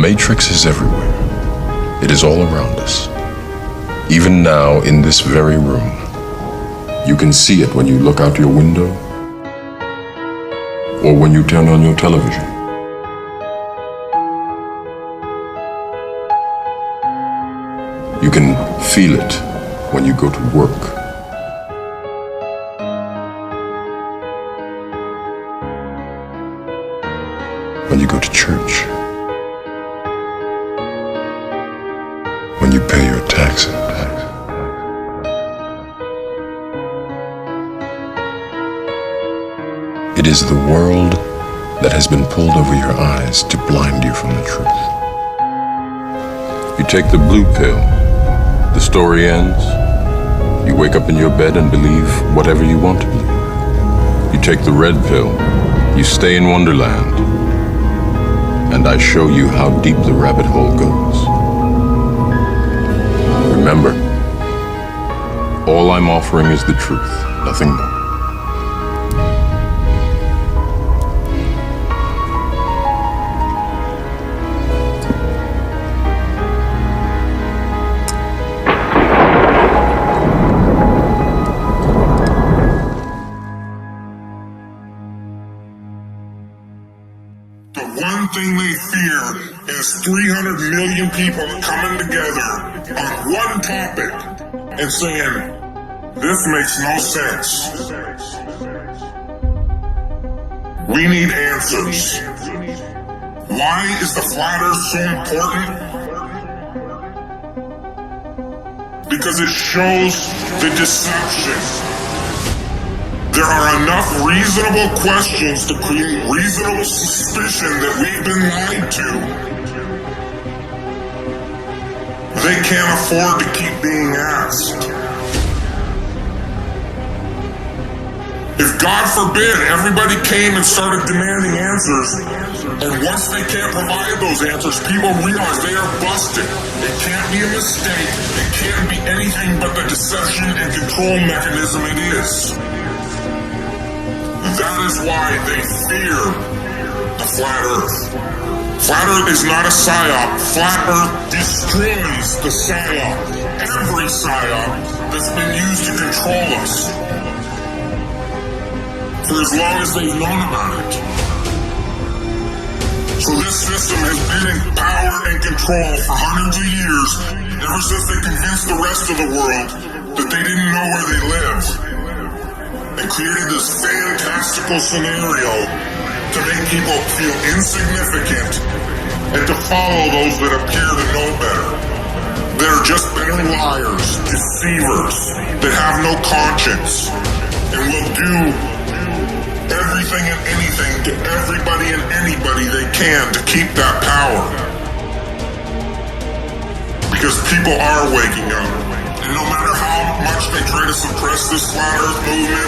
Matrix is everywhere. It is all around us. Even now, in this very room. You can see it when you look out your window or when you turn on your television. You can feel it when you go to work. When you go to church. When you pay your taxes. It is the world that has been pulled over your eyes to blind you from the truth. You take the blue pill, the story ends. You wake up in your bed and believe whatever you want to believe. You take the red pill, you stay in Wonderland, and I show you how deep the rabbit hole goes. Remember, all I'm offering is the truth, nothing more. Thing they fear is 300 million people coming together on one topic and saying, this makes no sense. We need answers. Why is the flat earth so important? Because it shows the deception. There are enough reasonable questions to create reasonable suspicion that we've been lied to. They can't afford to keep being asked. If God forbid everybody came and started demanding answers, and once they can't provide those answers, people realize they are busted. It can't be a mistake. It can't be anything but the deception and control mechanism it is. That is why they fear the flat earth. Flat earth is not a psyop. Flat earth destroys the psyop. Every psyop that's been used to control us. For as long as they've known about it. So this system has been in power and control for hundreds of years, ever since they convinced the rest of the world that they didn't know where they lived. And created this fantastical scenario to make people feel insignificant and to follow those that appear to know better. They're just better liars, deceivers, that have no conscience and will do everything and anything to everybody and anybody they can to keep that power. Because people are waking up. And no matter how much they try to suppress this flat earth movement,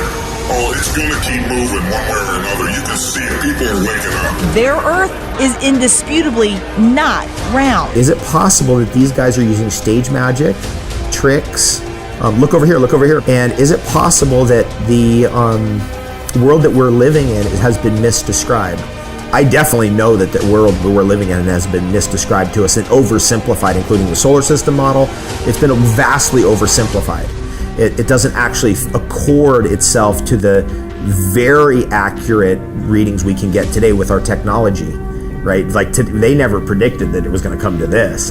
oh, it's going to keep moving one way or another. You can see it. People are waking up. Their earth is indisputably not round. Is it possible that these guys are using stage magic, tricks? Look over here, look over here. And is it possible that the world that we're living in has been misdescribed? I definitely know that the world that we're living in has been misdescribed to us and oversimplified, including the solar system model. It's been vastly oversimplified. It doesn't actually accord itself to the very accurate readings we can get today with our technology, right? Like they never predicted that it was going to come to this.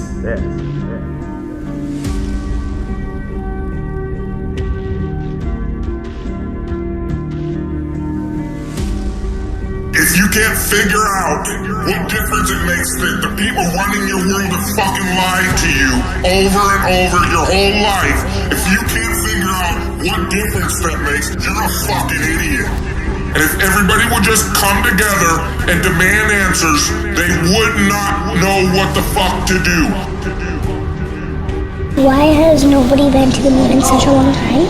If you can't figure out what difference it makes that the people running your world have fucking lied to you over and over your whole life, if you can't figure out what difference that makes, you're a fucking idiot. And if everybody would just come together and demand answers, they would not know what the fuck to do. Why has nobody been to the moon in such a long time?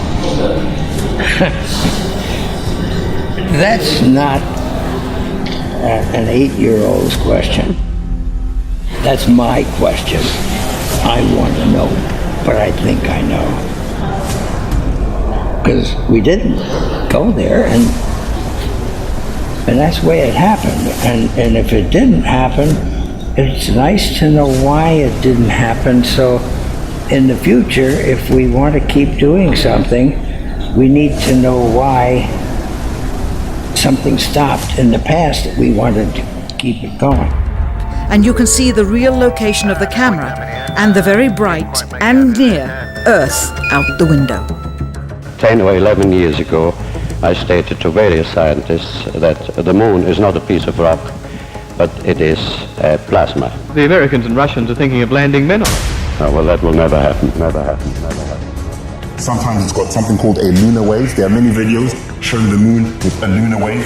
That's not an 8-year-old's question. That's my question. I want to know, but I think I know. Because we didn't go there, and that's the way it happened. And if it didn't happen, it's nice to know why it didn't happen, so in the future, if we want to keep doing something, we need to know why something stopped in the past that we wanted to keep it going. And you can see the real location of the camera and the very bright and near Earth out the window. 10 or 11 years ago, I stated to various scientists that the moon is not a piece of rock, but it is plasma. The Americans and Russians are thinking of landing men on it. Oh, well, that will never happen, never happen, never happen. Sometimes it's got something called a lunar wave. There are many videos showing the moon with a lunar wave.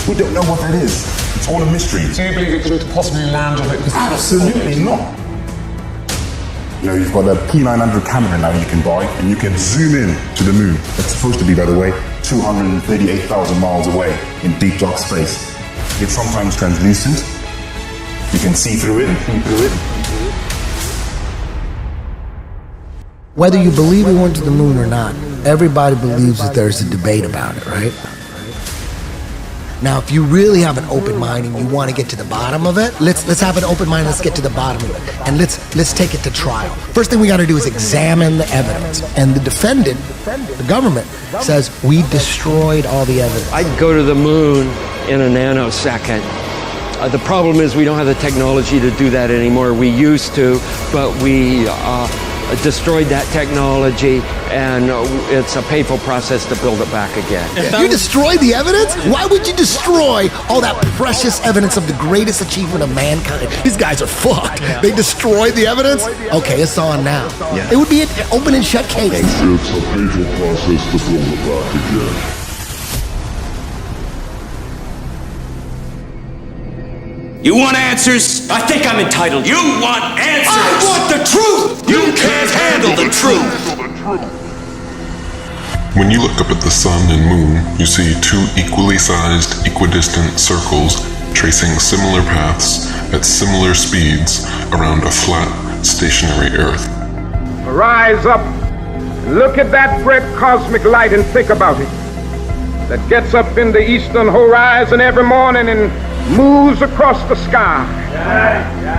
We don't know what that is. It's all a mystery. Do you believe it could possibly land on it? Absolutely not. You know, you've got a P900 camera now you can buy, and you can zoom in to the moon. It's supposed to be, by the way, 238,000 miles away in deep dark space. It's sometimes translucent. You can see through it. Whether you believe we went to the moon or not, everybody believes that there's a debate about it, right? Now, if you really have an open mind and you want to get to the bottom of it, let's have an open mind. Let's get to the bottom of it, and let's take it to trial. First thing we got to do is examine the evidence. And the defendant, the government, says we destroyed all the evidence. I'd go to the moon in a nanosecond. The problem is we don't have the technology to do that anymore. We used to, but we destroyed that technology, and it's a painful process to build it back again. You destroyed the evidence? Why would you destroy all that precious evidence of the greatest achievement of mankind? These guys are fucked. They destroyed the evidence? Okay, it's on now. It would be an open and shut case. It's a painful process to build it back again. You want answers? I think I'm entitled. You want answers? I want the truth! You can't handle the truth! When you look up at the sun and moon, you see two equally sized, equidistant circles tracing similar paths at similar speeds around a flat, stationary Earth. Rise up, look at that great cosmic light and think about it. That gets up in the eastern horizon every morning and moves across the sky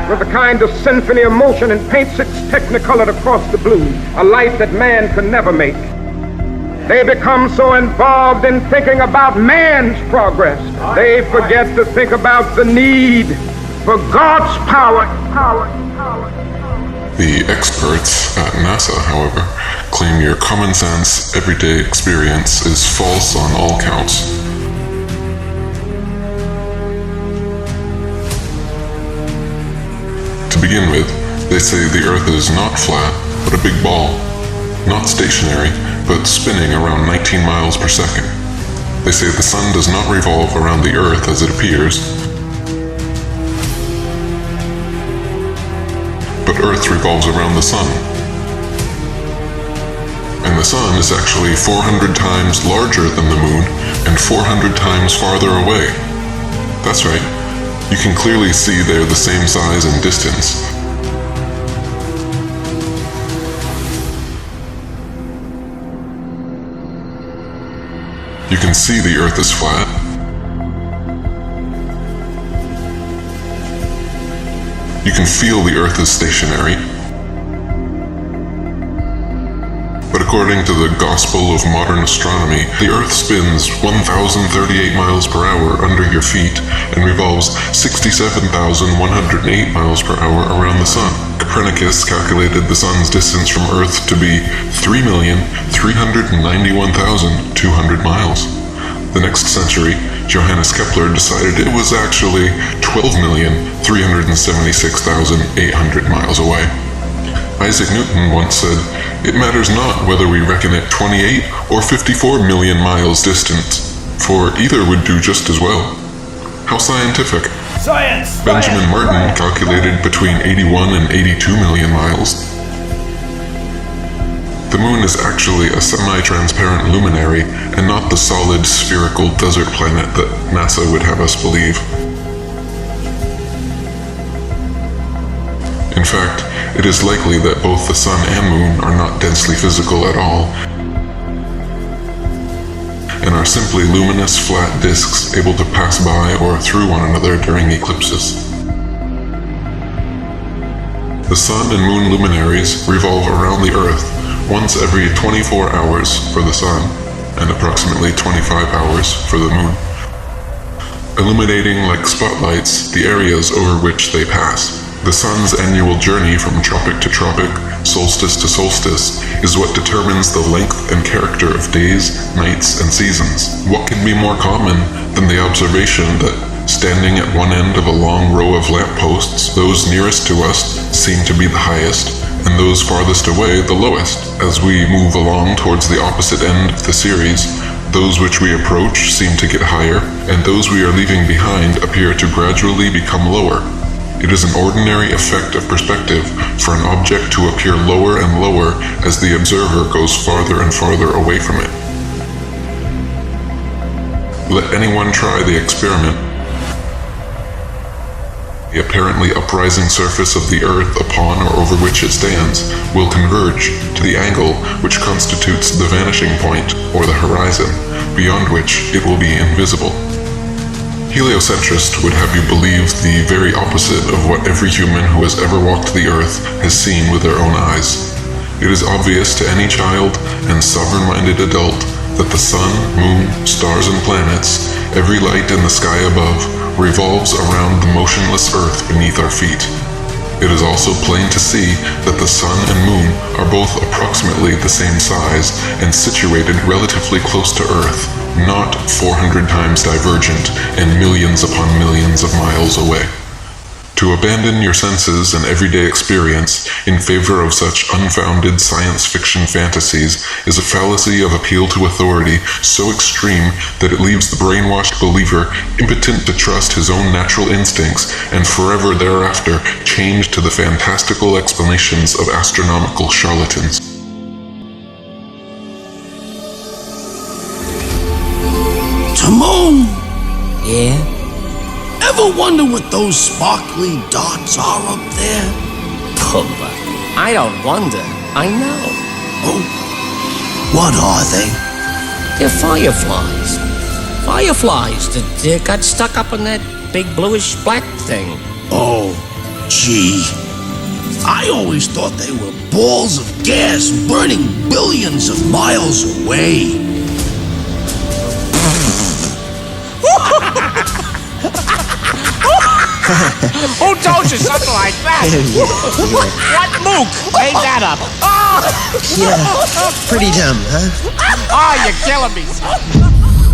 with a kind of symphony of motion and paints its technicolor across the blue, a light that man could never make. They become so involved in thinking about man's progress, they forget to think about the need for God's power. The experts at NASA, however, claim your common sense, everyday experience is false on all counts. To begin with, they say the Earth is not flat, but a big ball. Not stationary, but spinning around 19 miles per second. They say the Sun does not revolve around the Earth as it appears, but Earth revolves around the Sun. And the Sun is actually 400 times larger than the Moon and 400 times farther away. That's right. You can clearly see they're the same size and distance. You can see the Earth is flat. You can feel the Earth is stationary. But according to the Gospel of Modern Astronomy, the Earth spins 1,038 miles per hour under your feet and revolves 67,108 miles per hour around the Sun. Copernicus calculated the Sun's distance from Earth to be 3,391,200 miles. The next century, Johannes Kepler decided it was actually 12,376,800 miles away. Isaac Newton once said, "It matters not whether we reckon it 28 or 54 million miles distant, for either would do just as well." How scientific. Science! Benjamin Martin calculated between 81 and 82 million miles. The moon is actually a semi-transparent luminary and not the solid spherical desert planet that NASA would have us believe. In fact, it is likely that both the sun and moon are not densely physical at all, and are simply luminous flat disks able to pass by or through one another during eclipses. The sun and moon luminaries revolve around the Earth once every 24 hours for the sun and approximately 25 hours for the moon, illuminating like spotlights the areas over which they pass. The sun's annual journey from tropic to tropic, solstice to solstice, is what determines the length and character of days, nights, and seasons. What can be more common than the observation that, standing at one end of a long row of lampposts, those nearest to us seem to be the highest, and those farthest away the lowest. As we move along towards the opposite end of the series, those which we approach seem to get higher, and those we are leaving behind appear to gradually become lower. It is an ordinary effect of perspective for an object to appear lower and lower as the observer goes farther and farther away from it. Let anyone try the experiment. The apparently uprising surface of the Earth upon or over which it stands will converge to the angle which constitutes the vanishing point or the horizon, beyond which it will be invisible. Heliocentrists would have you believe the very opposite of what every human who has ever walked the Earth has seen with their own eyes. It is obvious to any child and sovereign-minded adult that the sun, moon, stars, and planets, every light in the sky above, revolves around the motionless Earth beneath our feet. It is also plain to see that the sun and moon are both approximately the same size and situated relatively close to Earth, not 400 times divergent and millions upon millions of miles away. To abandon your senses and everyday experience in favor of such unfounded science fiction fantasies is a fallacy of appeal to authority so extreme that it leaves the brainwashed believer impotent to trust his own natural instincts and forever thereafter chained to the fantastical explanations of astronomical charlatans. Timon! Yeah? Ever wonder what those sparkly dots are up there? Pumba, I don't wonder. I know. Oh, what are they? They're fireflies. Fireflies that got stuck up in that big bluish-black thing. Oh, gee. I always thought they were balls of gas burning billions of miles away. Who told you something like that? What mook made that up? Yeah, pretty dumb, huh? Oh, you're killing me.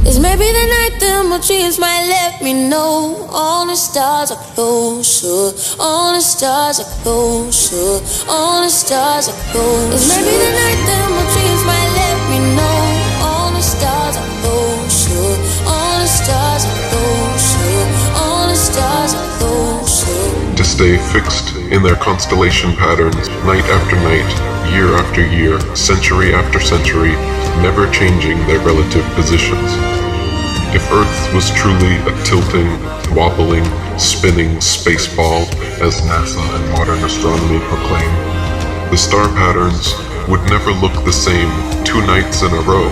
It's maybe the night that my dreams might let me know all the stars are closer, all the stars are closer, all the stars are closer. It's maybe the night that my dreams might let me know all the stars are closer, all the stars are closer, all the stars are closer. To stay fixed in their constellation patterns, night after night, year after year, century after century, never changing their relative positions. If Earth was truly a tilting, wobbling, spinning space ball, as NASA and modern astronomy proclaim, the star patterns would never look the same 2 nights in a row,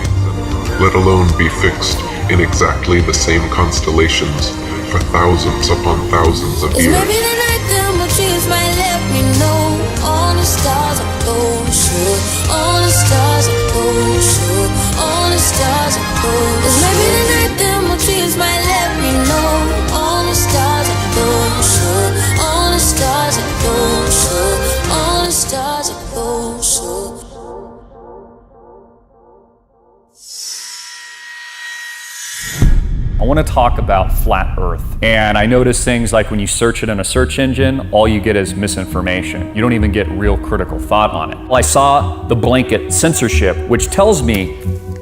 let alone be fixed in exactly the same constellations for thousands upon thousands of years. Maybe the night that my dreams might let me know all the stars are closer, all the stars are closer, all the stars are closer. Maybe the night that my dreams might let me know all the stars are closer, all the stars are closer, all the stars are closer. I want to talk about flat Earth. And I notice things like when you search it in a search engine, all you get is misinformation. You don't even get real critical thought on it. I saw the blanket censorship, which tells me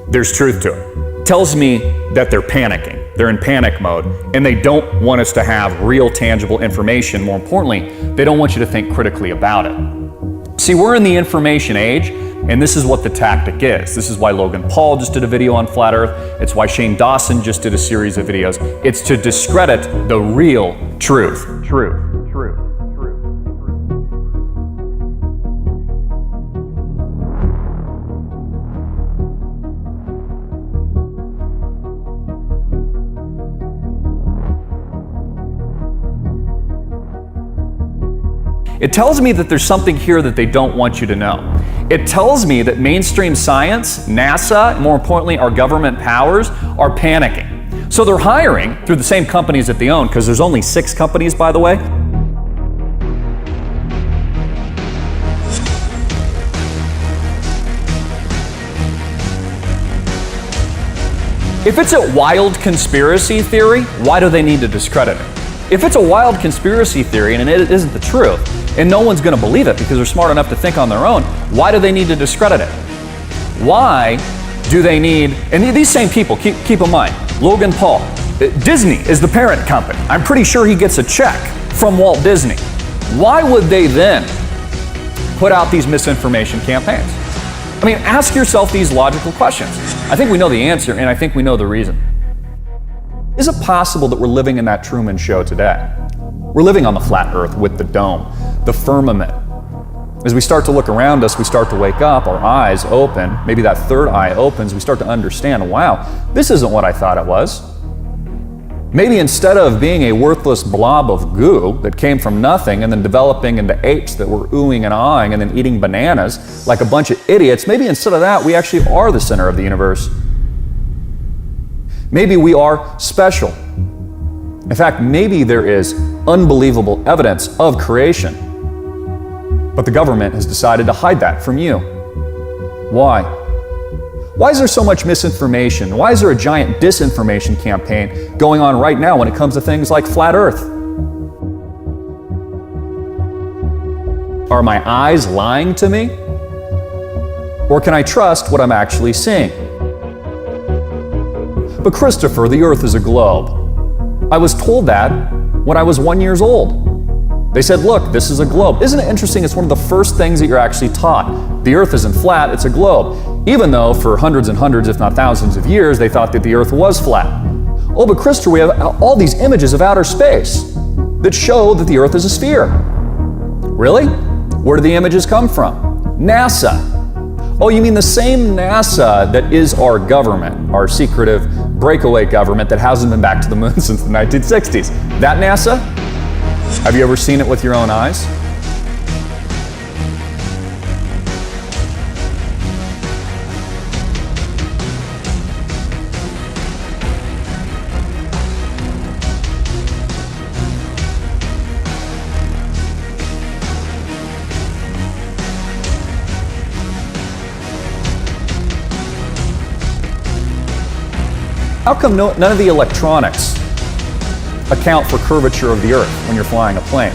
there's truth to it. It tells me that they're panicking. They're in panic mode, and they don't want us to have real tangible information. More importantly, they don't want you to think critically about it. See, we're in the information age, and this is what the tactic is. This is why Logan Paul just did a video on flat Earth. It's why Shane Dawson just did a series of videos. It's to discredit the real truth. It tells me that there's something here that they don't want you to know. It tells me that mainstream science, NASA, and more importantly, our government powers are panicking. So they're hiring through the same companies that they own, because there's only 6 companies, by the way. If it's a wild conspiracy theory, why do they need to discredit it? If it's a wild conspiracy theory and it isn't the truth, and no one's going to believe it because they're smart enough to think on their own, why do they need to discredit it? Why do they need, and these same people, keep in mind, Logan Paul, Disney is the parent company. I'm pretty sure he gets a check from Walt Disney. Why would they then put out these misinformation campaigns? I mean, ask yourself these logical questions. I think we know the answer, and I think we know the reason. Is it possible that we're living in that Truman Show today? We're living on the flat earth with the dome, the firmament. As we start to look around us, we start to wake up, our eyes open, maybe that third eye opens, we start to understand, wow, this isn't what I thought it was. Maybe instead of being a worthless blob of goo that came from nothing and then developing into apes that were oohing and ahhing and then eating bananas like a bunch of idiots, maybe instead of that, we actually are the center of the universe. Maybe we are special. In fact, maybe there is unbelievable evidence of creation, but the government has decided to hide that from you. Why? Why is there so much misinformation? Why is there a giant disinformation campaign going on right now when it comes to things like flat Earth? Are my eyes lying to me? Or can I trust what I'm actually seeing? But Christopher, the Earth is a globe. I was told that when I was 1 year old. They said, look, this is a globe. Isn't it interesting? It's one of the first things that you're actually taught. The Earth isn't flat, it's a globe. Even though for hundreds and hundreds, if not thousands of years, they thought that the Earth was flat. Oh, but Christopher, we have all these images of outer space that show that the Earth is a sphere. Really? Where do the images come from? NASA. Oh, you mean the same NASA that is our government, our secretive breakaway government that hasn't been back to the moon since the 1960s. That NASA? Have you ever seen it with your own eyes? How come none of the electronics account for curvature of the Earth when you're flying a plane?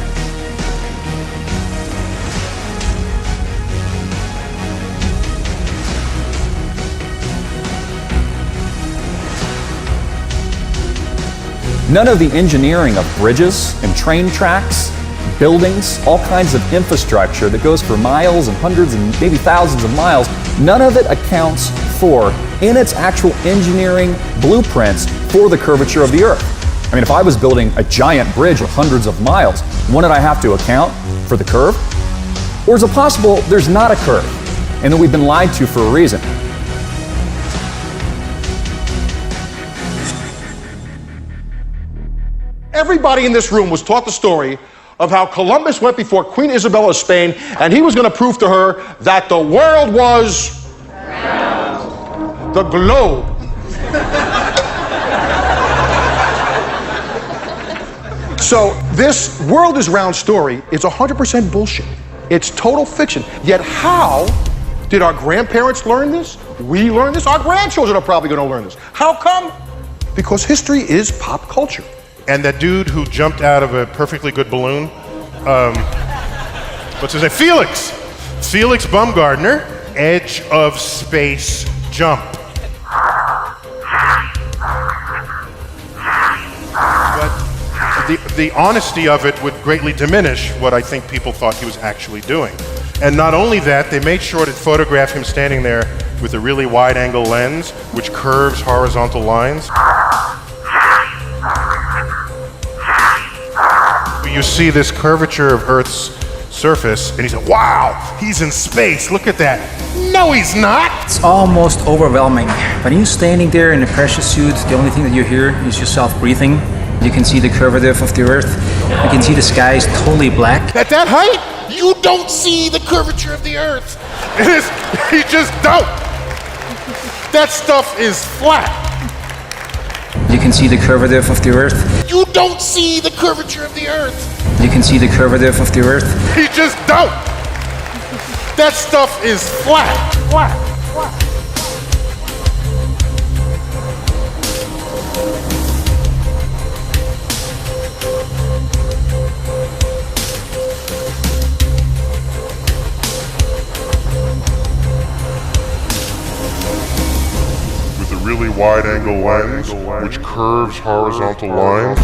None of the engineering of bridges and train tracks, buildings, all kinds of infrastructure that goes for miles and hundreds and maybe thousands of miles, none of it accounts for, in its actual engineering blueprints, for the curvature of the Earth. I mean, if I was building a giant bridge of hundreds of miles, wouldn't I have to account for the curve? Or is it possible there's not a curve and that we've been lied to for a reason? Everybody in this room was taught the story of how Columbus went before Queen Isabella of Spain and he was going to prove to her that the world was the globe. So this world is round story is 100% bullshit. It's total fiction. Yet how did our grandparents learn this? We learned this? Our grandchildren are probably going to learn this. How come? Because history is pop culture. And that dude who jumped out of a perfectly good balloon, what's his name? Felix Baumgartner, edge of space jump. But the honesty of it would greatly diminish what I think people thought he was actually doing. And not only that, they made sure to photograph him standing there with a really wide-angle lens, which curves horizontal lines. You see this curvature of Earth's surface, and he said, wow, he's in space, look at that. No, he's not. It's almost overwhelming. When you're standing there in a pressure suit, the only thing that you hear is yourself breathing. You can see the curvature of the Earth. You can see the sky is totally black. At that height, You don't see the curvature of the Earth. You just don't. That stuff is flat. You can see the curvature of the Earth. You don't see the curvature of the Earth. You can see the curvature of the Earth. You just don't. That stuff is flat. Flat. Really wide-angle lens, which curves horizontal lines.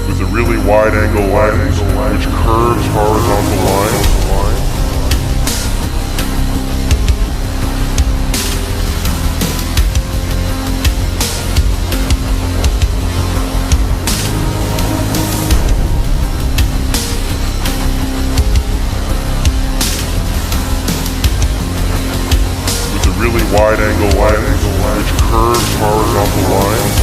With a really wide-angle lens, which curves horizontal lines. Really wide-angle lens, which curves horizontal lines.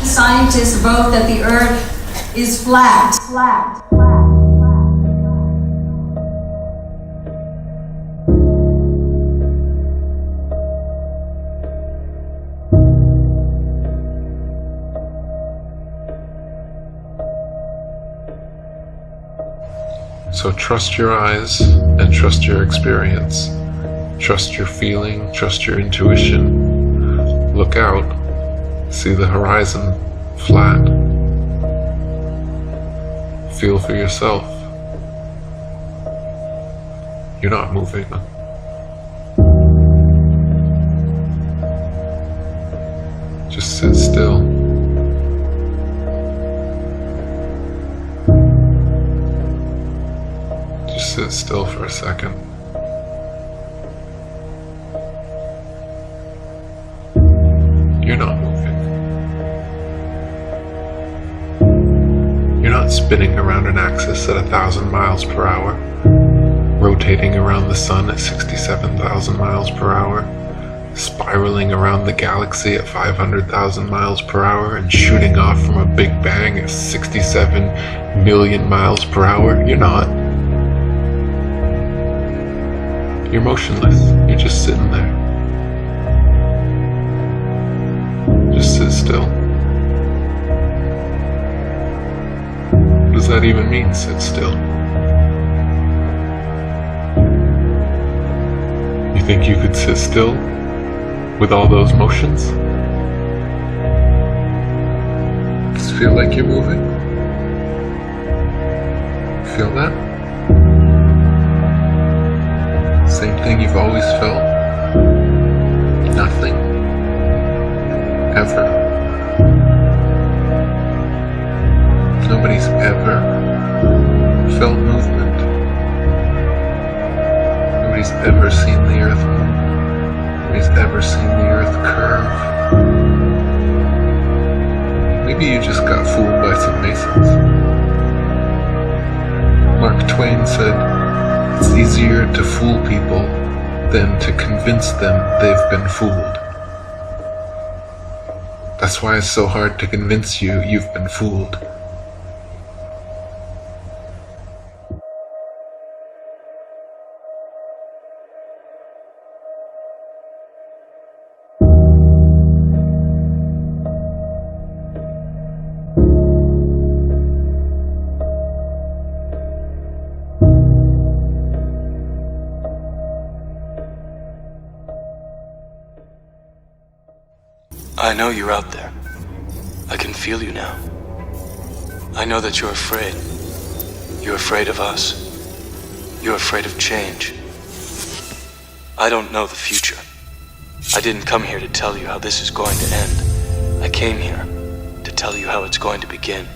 Scientists vote that the Earth is flat. So trust your eyes and trust your experience. Trust your feeling, trust your intuition. Look out, see the horizon flat. Feel for yourself. You're not moving. Just sit still. Just sit still for a second. You're not moving. You're not spinning around an axis at 1,000 miles per hour, rotating around the sun at 67,000 miles per hour, spiraling around the galaxy at 500,000 miles per hour, and shooting off from a Big Bang at 67 million miles per hour. You're not. You're motionless. You're just sitting there. Just sit still. What does that even mean, sit still? You think you could sit still with all those motions? Does it feel like you're moving? Feel that? Same thing you've always felt? Nothing? Ever? Nobody's ever felt movement. Nobody's ever seen the Earth move. Nobody's ever seen the Earth curve. Maybe you just got fooled by some Masons. Mark Twain said, "It's easier to fool people than to convince them they've been fooled." That's why it's so hard to convince you you've been fooled. I know you're out there. I can feel you now. I know that you're afraid. You're afraid of us. You're afraid of change. I don't know the future. I didn't come here to tell you how this is going to end. I came here to tell you how it's going to begin.